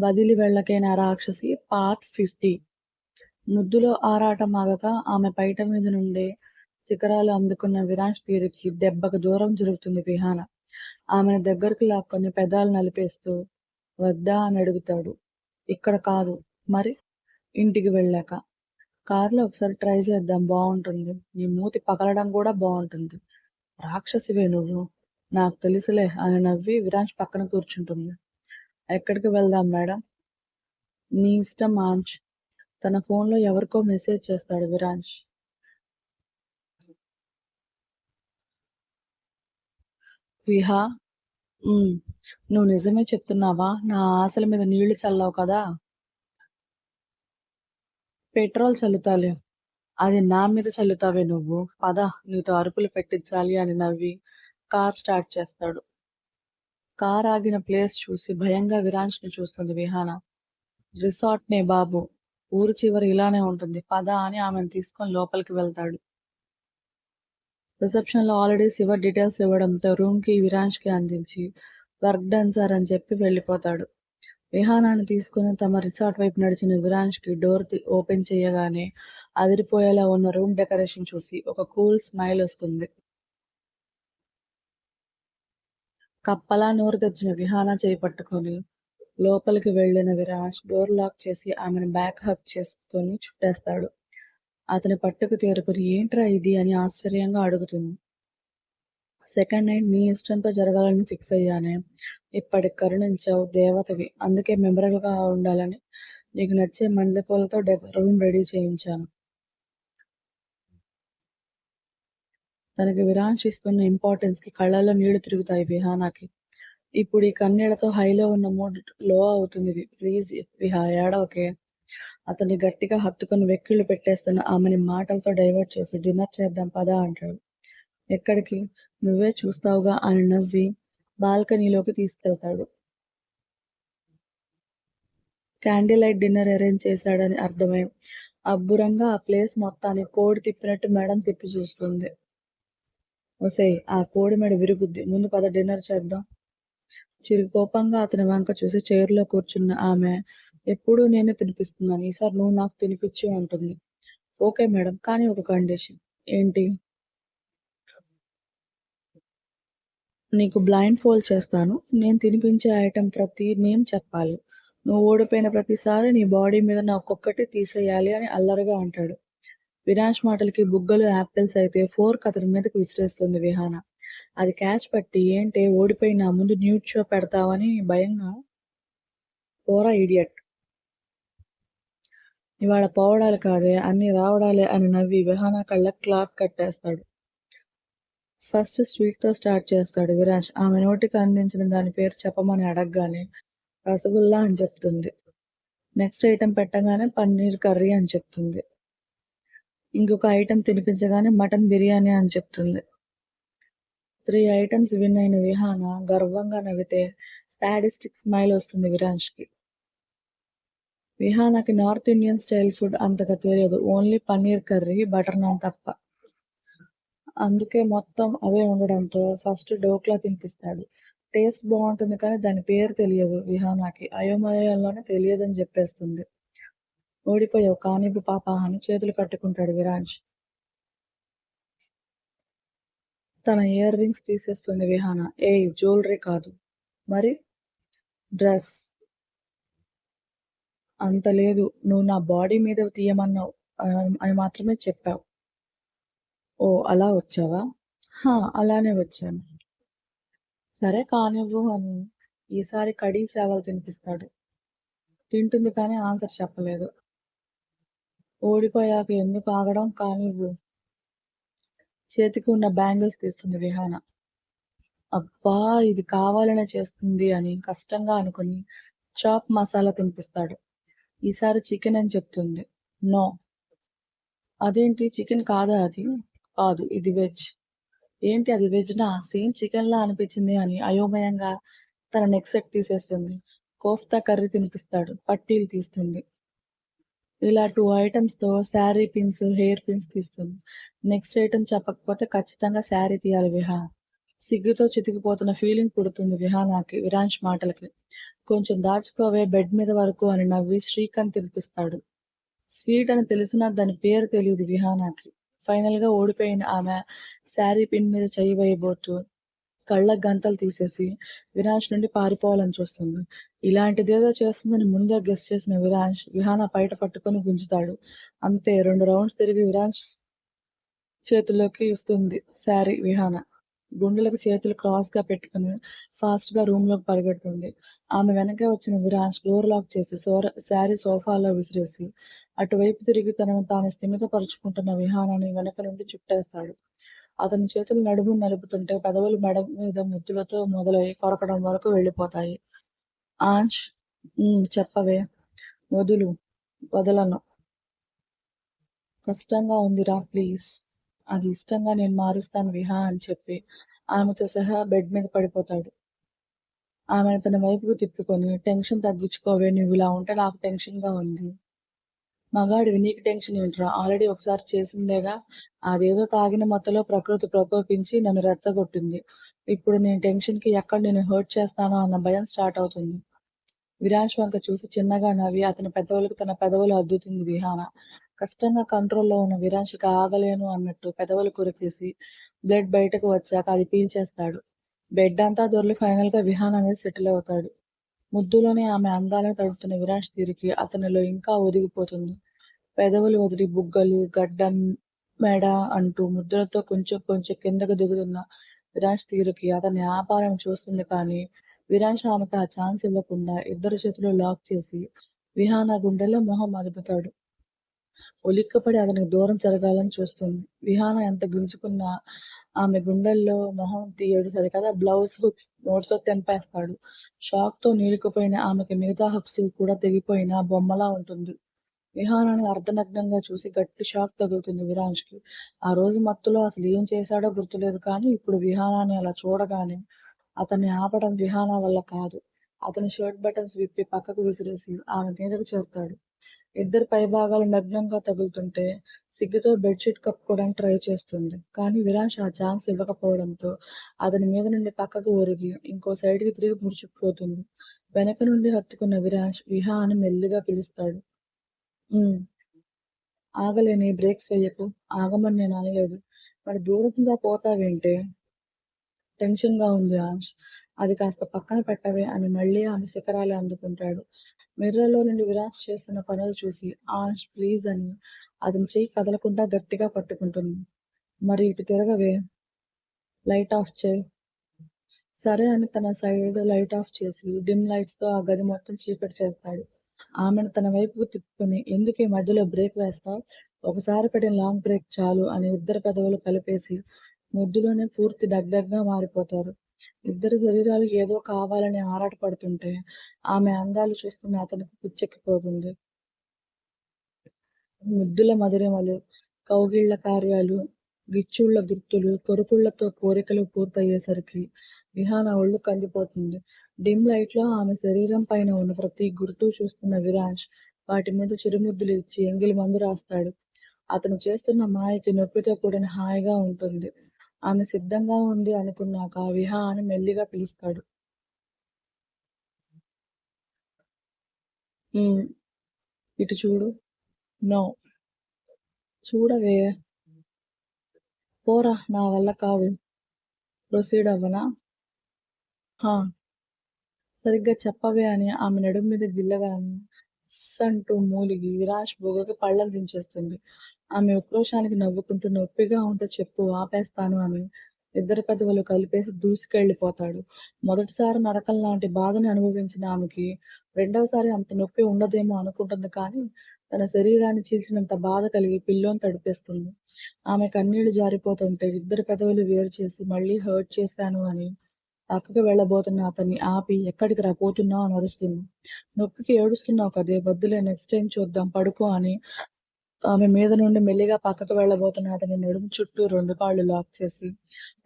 వదిలి వెళ్ళకే నా రాక్షసి పార్ట్ 50. ముద్దులో ఆరాటం ఆగక ఆమె పైట మీద నుండే శిఖరాలు అందుకున్న విరాంష్ తీరుకి దెబ్బకు దూరం జరుగుతుంది విహాన. ఆమెను దగ్గరకు లాక్కొని పెదాలు నలిపేస్తూ వద్దా అని అడుగుతాడు. ఇక్కడ కాదు. మరి? ఇంటికి వెళ్ళాక. కారులో ఒకసారి ట్రై చేద్దాం, బాగుంటుంది. నీ మూతి పగలడం కూడా బాగుంటుంది. రాక్షసివే నువ్వు. నాకు తెలుసులే అని నవ్వి విరాంష్ పక్కన కూర్చుంటుంది. ఎక్కడికి వెళ్దాం మేడం? నీ ఇష్టం ఆంచ్. తన ఫోన్లో ఎవరికో మెసేజ్ చేస్తాడు విరాంష్. విహా, నువ్వు నిజమే చెప్తున్నావా? నా ఆశల మీద నీళ్లు చల్లావు కదా. పెట్రోల్ చల్లుతాలే, అది నా మీద చల్లుతావే నువ్వు. పద, నీతో అరుపులు పెట్టించాలి అని నవ్వి కార్ స్టార్ట్ చేస్తాడు. కార్ ఆగిన ప్లేస్ చూసి భయంగా విరాంష్ని చూస్తుంది విహాన. రిసార్ట్ నే బాబు, ఊరు చివరి ఇలానే ఉంటుంది, పద అని ఆమెను తీసుకొని లోపలికి వెళ్తాడు. రిసెప్షన్ లో ఆల్రెడీ శివ డీటెయిల్స్ ఇవ్వడంతో రూమ్ కి విరాంష్ కి అందించి వర్క్ డన్ సార్ అని చెప్పి వెళ్ళిపోతాడు. విహానాన్ని తీసుకుని తమ రిసార్ట్ వైపు నడిచిన విరాంష్ కి డోర్ ఓపెన్ చేయగానే అదిరిపోయేలా ఉన్న రూమ్ డెకరేషన్ చూసి ఒక కూల్ స్మైల్ వస్తుంది. కప్పలా నోరు తెచ్చిన విహాన చేయి పట్టుకొని లోపలికి వెళ్ళిన విరాంష్ డోర్ లాక్ చేసి ఆమెను బ్యాక్ హక్ చేసుకొని చుట్టేస్తాడు. అతని పట్టుకు తేరుకుని ఏంట్రా ఇది అని ఆశ్చర్యంగా అడుగుతుంది. సెకండ్ నైట్ నీ ఇష్టంతో జరగాలని ఫిక్స్ అయ్యానే. ఇప్పటికి కరుణించావు, దేవతవి. అందుకే మెమరబుల్ గా ఉండాలని నీకు నచ్చే మల్లెపూలతో రూమ్ రెడీ చేయించాను. తనకి విరాంష్ ఇస్తున్న ఇంపార్టెన్స్ కి కళ్ళల్లో నీళ్లు తిరుగుతాయి విహానాకి. ఇప్పుడు ఈ కన్నీళ్లతో హైలో ఉన్న మూడ్ లో అవుతుంది. ప్లీజ్ విహా, ఏడవకే. అతన్ని గట్టిగా హత్తుకుని వెక్కిళ్ళు పెట్టేస్తున్న ఆమెని మాటలతో డైవర్ట్ చేసి డిన్నర్ చేద్దాం పదా అంటాడు. ఎక్కడికి? నువ్వే చూస్తావుగా అని నవ్వి బాల్కనీలోకి తీసుకెళ్తాడు. క్యాండిల్ లైట్ డిన్నర్ అరేంజ్ చేశాడని అర్థమై అబ్బురంగా ఆ ప్లేస్ మొత్తాన్ని కోడి తిప్పినట్టు మెడని తిప్పి చూస్తుంది. ఒసేయ్, ఆ కోడి మెడ విరుగుద్ది, ముందు పద డిన్నర్ చేద్దాం. చిరుకోపంగా అతని వంక చూసి చైర్లో కూర్చున్న ఆమె, ఎప్పుడూ నేనే తినిపిస్తున్నాను, ఈసారి నువ్వు నాకు తినిపించు అంటుంది. ఓకే మేడం, కానీ ఒక కండిషన్. ఏంటి? నీకు బ్లైండ్ ఫోల్డ్ చేస్తాను. నేను తినిపించే ఐటెం ప్రతి నేమ్ చెప్పాలి. నువ్వు ఓడిపోయిన ప్రతిసారి నీ బాడీ మీద నా ఒక్కొక్కటి తీసేయాలి అని అల్లరిగా అంటాడు. వినాష్ మాటలకి బుగ్గలు యాపిల్స్ అయితే ఫోర్క్ అతని మీదకి విసిరేస్తుంది విహాన. అది క్యాచ్ పట్టి, ఏంటే ఓడిపోయి నా ముందు న్యూడ్ షో పెడతావని భయంగా. పోరా ఇడియట్, ఇవాళ పోవడాలు కాదే అన్ని రావడాలే అని నవ్వి విహాన కళ్ళకి క్లాత్ కట్టేస్తాడు. ఫస్ట్ స్వీట్తో స్టార్ట్ చేస్తాడు విరాజ్. ఆమె నోటికి అందించిన దాని పేరు చెప్పమని అడగగానే రసగుల్లా అని చెప్తుంది. నెక్స్ట్ ఐటెం పెట్టగానే పన్నీర్ కర్రీ అని చెప్తుంది. ఇంకొక ఐటెం తినిపించగానే మటన్ బిర్యానీ అని చెప్తుంది. 3 ఐటమ్స్ విన్ అయిన విహాన గర్వంగా నవ్వితే సాడిస్టిక్ స్మైల్ వస్తుంది విరాజ్కి. విహానకి నార్త్ ఇండియన్ స్టైల్ ఫుడ్ అంతగా తెలియదు, only paneer curry, butter non తప్ప. అందుకే మొత్తం అవే ఉండడంతో ఫస్ట్ డోక్లా తినిపిస్తాడు. టేస్ట్ బాగుంటుంది కానీ దాని పేరు తెలియదు విహానాకి. అయోమయంలోనే తెలియదని చెప్పేస్తుంది. ఓడిపోయావు కానివ్వు పాప అని చేతులు కట్టుకుంటాడు విరాజ్. తన ఇయర్ రింగ్స్ తీసేస్తుంది విహాన. ఏయ్, జ్యువెలరీ కాదు. మరి? డ్రెస్. అంత లేదు, నువ్వు నా బాడీ మీద తీయమన్నావు అని మాత్రమే చెప్పావు. ఓ, అలా వచ్చావా? హా, అలానే వచ్చాను. సరే కానివ్వు అని ఈసారి కడీ చావల్ తినిపిస్తాడు. తింటుంది కానీ ఆన్సర్ చెప్పలేదు. ఓడిపోయాక ఎందుకు ఆగడం, కానివ్వు. చేతికి ఉన్న బ్యాంగిల్స్ తీస్తుంది విహాన. అబ్బా, ఇది కావాలనే చేస్తుంది అని కష్టంగా అనుకుని చాప్ మసాలా తినిపిస్తాడు. ఈసారి చికెన్ అని చెప్తుంది. నో. అదేంటి, చికెన్ కాదా అది? కాదు, ఇది వెజ్. ఏంటి అది వెజ్ నా? సేమ్ చికెన్ లా అనిపించింది అని అయోమయంగా తన నెక్ సెట్ తీసేస్తుంది. కోఫ్తా కర్రీ తినిపిస్తాడు. పట్టీలు తీస్తుంది. ఇలా 2 ఐటమ్స్ తో శారీ పిన్స్, హెయిర్ పిన్స్ తీస్తుంది. నెక్స్ట్ ఐటమ్ చెప్పకపోతే ఖచ్చితంగా శారీ తీయాలి విహా. సిగ్గుతో చితికిపోతున్న ఫీలింగ్ పుడుతుంది విహానాకి విరాంష్ మాటలకి. కొంచెం దాచుకోవే బెడ్ మీద వరకు అని నవ్వి శ్రీకాంత్ తినిపిస్తాడు. స్వీట్ అని తెలిసినా దాని పేరు తెలియదు విహానాకి. ఫైనల్ గా ఓడిపోయిన ఆమె శారీ పిన్ మీద చెయ్యి వేయబోతూ కళ్ళకు గంతలు తీసేసి విరాంష్ నుండి పారిపోవాలని చూస్తుంది. ఇలాంటిదేదో చేస్తుందని ముందే గెస్ చేసిన విరాంష్ విహాన పైట పట్టుకొని గుంజుతాడు. అంతే 2 రౌండ్స్ తిరిగి విరాంష్ చేతుల్లోకి ఇస్తుంది శారీ విహాన. గుండెలకు చేతులు క్రాస్ గా పెట్టుకుని ఫాస్ట్ గా రూమ్ లోకి పరిగెడుతుంది. ఆమె వెనకే వచ్చిన విరాంష్ డోర్ లాక్ చేసి శారీ సోఫాలో విసిరేసి అటువైపు తిరిగి తనను తాను స్థిమితపరుచుకుంటున్న విహానాన్ని వెనక నుండి చుట్టేస్తాడు. అతని చేతులు నడుము నలుపుతుంటే పెదవులు మెడ మీద ముద్దులతో మొదలై కొరకడం వరకు వెళ్ళిపోతాయి. ఆంష్ చెప్పవే. వదులు. వదలను. కష్టంగా ఉందిరా ప్లీజ్. అది ఇష్టంగా నేను మారుస్తాను విహా అని చెప్పి ఆమెతో సహా బెడ్ మీద పడిపోతాడు. ఆమెను తన వైపుకు తిప్పుకొని టెన్షన్ తగ్గించుకోవే, నువ్వు ఇలా ఉంటే నాకు టెన్షన్ గా ఉంది. మగాడివి నీకు టెన్షన్ ఏంట్రా, ఆల్రెడీ ఒకసారి చేసిందేగా. అదేదో తాగిన మత్తులో ప్రకృతి ప్రకోపించి నన్ను రెచ్చగొట్టింది. ఇప్పుడు నేను టెన్షన్ కి ఎక్కడ నేను హర్ట్ చేస్తానో అన్న భయం స్టార్ట్ అవుతుంది. విరాంష్ వంక చూసి చిన్నగా నవ్వి అతని పెదవులకు తన పెదవులు అద్దుతుంది విహాన. కష్టంగా కంట్రోల్లో ఉన్న విరాంష్కి ఆగలేను అన్నట్టు పెదవులు కొరికేసి బ్లడ్ బయటకు వచ్చాక అది పీల్చేస్తాడు. బెడ్ అంతా దొర్లి ఫైనల్ గా విహాన మీద సెటిల్ అవుతాడు. ముద్దులోనే ఆమె అందాలను తడుపుతున్న విరాంష్ తీరుకి అతనిలో ఇంకా ఒదిగిపోతుంది. పెదవులు వదిలి బుగ్గలు, గడ్డం, మెడ అంటూ ముద్దులతో కొంచెం కొంచెం కిందకు దిగుతున్న విరాంష్ తీరుకి అతన్ని ఆపాలని చూస్తుంది కానీ విరాంష్ ఆమెకు ఆ ఛాన్స్ ఇవ్వకుండా ఇద్దరు చేతులు లాక్ చేసి విహాన గుండెల్లో మొహం అదుపుతాడు. ఉలిక్కపడి అతనికి దూరం జరగాలని చూస్తుంది. విహాన ఎంత గుంజుకున్నా ఆమె గుండెల్లో మొహం తీయడు సరికదా, బ్లౌజ్ హుక్స్ నోటితో తెంపేస్తాడు. షాక్ తో నీలుకుపోయిన ఆమెకి మిగతా హుక్స్ కూడా తెగిపోయిన బొమ్మలా ఉంటుంది. విహానాన్ని అర్ధనగ్నంగా చూసి గట్టి షాక్ తగులుతుంది విరాంష్కి. ఆ రోజు మత్తులో అసలు ఏం చేశాడో గుర్తులేదు కానీ ఇప్పుడు విహానాన్ని అలా చూడగానే అతన్ని ఆపడం విహాన వల్ల కాదు. అతని షర్ట్ బటన్స్ విప్పి పక్కకు విసిరేసి ఆమె మీదకు చేరుతాడు. ఇద్దరి పైభాగాలు నగ్నంగా తగులుతుంటే సిగ్గుతో బెడ్షీట్ కప్పుకోవడానికి ట్రై చేస్తుంది. కానీ విరాంష్ ఆ ఛాన్స్ ఇవ్వకపోవడంతో అతని మీద నుండి పక్కకు ఒరిగి ఇంకో సైడ్కి తిరిగి ముడుచుకుపోతుంది. వెనక నుండి హత్తుకున్న విరాంష్ విహా అని మెల్లిగా పిలుస్తాడు. "ఉమ్, ఆగలేని బ్రేక్స్ వెయ్యకు. ఆగమని నేను అనలేదు. మరి దూరంగా పోతావేంటే? టెన్షన్ గా ఉంది ఆంష్. అది కాస్త పక్కన పెట్టవే అని మళ్ళీ ఆమె శిఖరాలు అందుకుంటాడు. మిర్రర్లో నుండి విరాజ్ చేస్తున్న పనులు చూసి ఆంష్ ప్లీజ్ అని అతని చెయ్యి కదలకుండా గట్టిగా పట్టుకుంటుంది. మరి ఇటు తిరగవే. లైట్ ఆఫ్ చేయి. సరే అని తన సైడ్ లైట్ ఆఫ్ చేసి డిమ్ లైట్స్ తో ఆ గది మొత్తం చీకటి చేస్తాడు. ఆమెను తన వైపుకు తిప్పుకొని ఎందుకు ఈ మధ్యలో బ్రేక్ వేస్తావు? ఒకసారి పెట్టిన లాంగ్ బ్రేక్ చాలు అని ఇద్దరు పెదవులు కలిపేసి ముద్దులోనే పూర్తి దగ్గరగా మారిపోతారు. ఇద్దరి శరీరాలు ఏదో కావాలని ఆరాటపడుతుంటే ఆమె అందాలు చూస్తున్న అతనికి పిచ్చెక్కిపోతుంది. ముద్దుల మధురిమలు, కౌగిళ్ల కార్యాలు, గిచ్చుళ్ళ గుర్తులు, కొరుకుళ్లతో కోరికలు పూర్తయ్యేసరికి విహాన ఒళ్ళు కందిపోతుంది. డిమ్ లైట్ లో ఆమె శరీరం పైన ఉన్న ప్రతి గుర్తు చూస్తున్న విరాంష్ వాటి మీద చిరుముద్దులు ఇచ్చి ఎంగిలి మందు రాస్తాడు. అతను చేస్తున్న మాయకి నొప్పితో కూడిన హాయిగా ఉంటుంది. ఆమె సిద్ధంగా ఉంది అనుకున్నాక విహా అని మెల్లిగా పిలుస్తాడు. "ఉమ్, ఇటు చూడు. నో. చూడవే. పోరా, నా వల్ల కాదు. ప్రొసీడ్ అవ్వనా? హా. సరిగ్గా చెప్పవే అని ఆమె నడుం మీద గిల్లగానే స్ అంటూ మూలిగి విరాష్ బుగ్గకి పళ్ళను దించేస్తుంది. ఆమె ఉక్రోషానికి నవ్వుకుంటూ నొప్పిగా ఉంటే చెప్పు ఆపేస్తాను అని ఇద్దరి పెదవులు కలిపేసి దూసుకెళ్ళిపోతాడు. మొదటిసారి నరకం లాంటి బాధని అనుభవించిన ఆమెకి రెండవసారి అంత నొప్పి ఉండదేమో అనుకుంటుంది కానీ తన శరీరాన్ని చీల్చినంత బాధ కలిగి పిల్లోని తడిపేస్తుంది. ఆమె కన్నీళ్లు జారిపోతుంటే ఇద్దరి పెదవులు వేరు చేసి మళ్ళీ హర్ట్ చేశాను అని పక్కకి వెళ్ళబోతున్న అతన్ని ఆపి ఎక్కడికి రా పోతున్నావు అని అరుస్తుంది. నొప్పికి ఏడుస్తున్నావు కదే, వద్దులే నెక్స్ట్ టైం చూద్దాం పడుకో అని ఆమె మీద నుండి మెల్లిగా పక్కకు వెళ్ళబోతున్న అతని నడుము చుట్టూ 2 కాళ్ళు లాక్ చేసి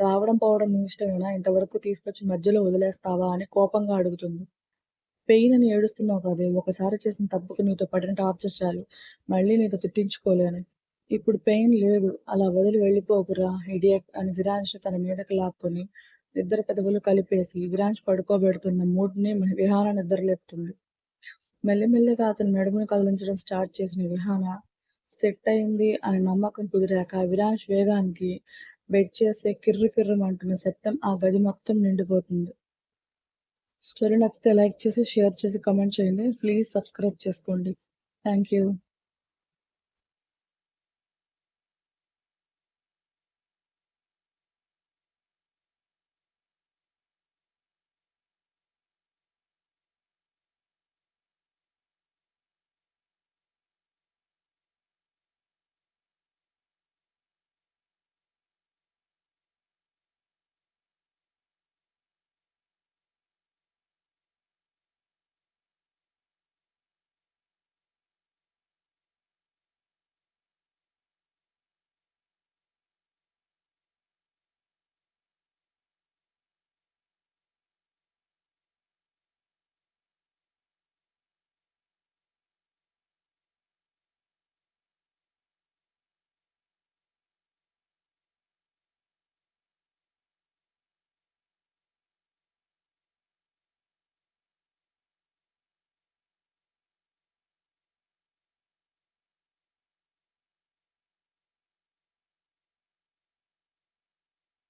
రావడం పోవడం నీ ఇష్టమేనా, ఇంతవరకు తీసుకొచ్చి మధ్యలో వదిలేస్తావా అని కోపంగా అడుగుతుంది. పెయిన్ అని ఏడుస్తున్నావు కదే, ఒకసారి చేసిన తప్పుకు నీతో పడిన టార్చర్ చాలు, మళ్ళీ నీతో తిట్టించుకోలేను. ఇప్పుడు పెయిన్ లేదు, అలా వదిలి వెళ్ళిపోకురా ఇడియట్ అని విరాంశ తన మీదకి లాక్కొని ఇద్దరు పెదవులు కలిపేసి విరాంష్ పడుకోబెడుతున్న మూడ్ని విహాన నిద్రలేపుతుంది. మెల్లిమెల్లిగా అతని నడుమును కదిలించడం స్టార్ట్ చేసిన విహాన సెట్ అయింది అని నమ్మకం కుదిరాక విరాంష్ వేగానికి బెడ్ చేసే కిర్రు కిర్రుమంటున్న శబ్దం ఆ గది మొత్తం నిండిపోతుంది. స్టోరీ నచ్చితే లైక్ చేసి, షేర్ చేసి, కామెంట్ చేయండి. ప్లీజ్ సబ్స్క్రైబ్ చేసుకోండి. Thank you.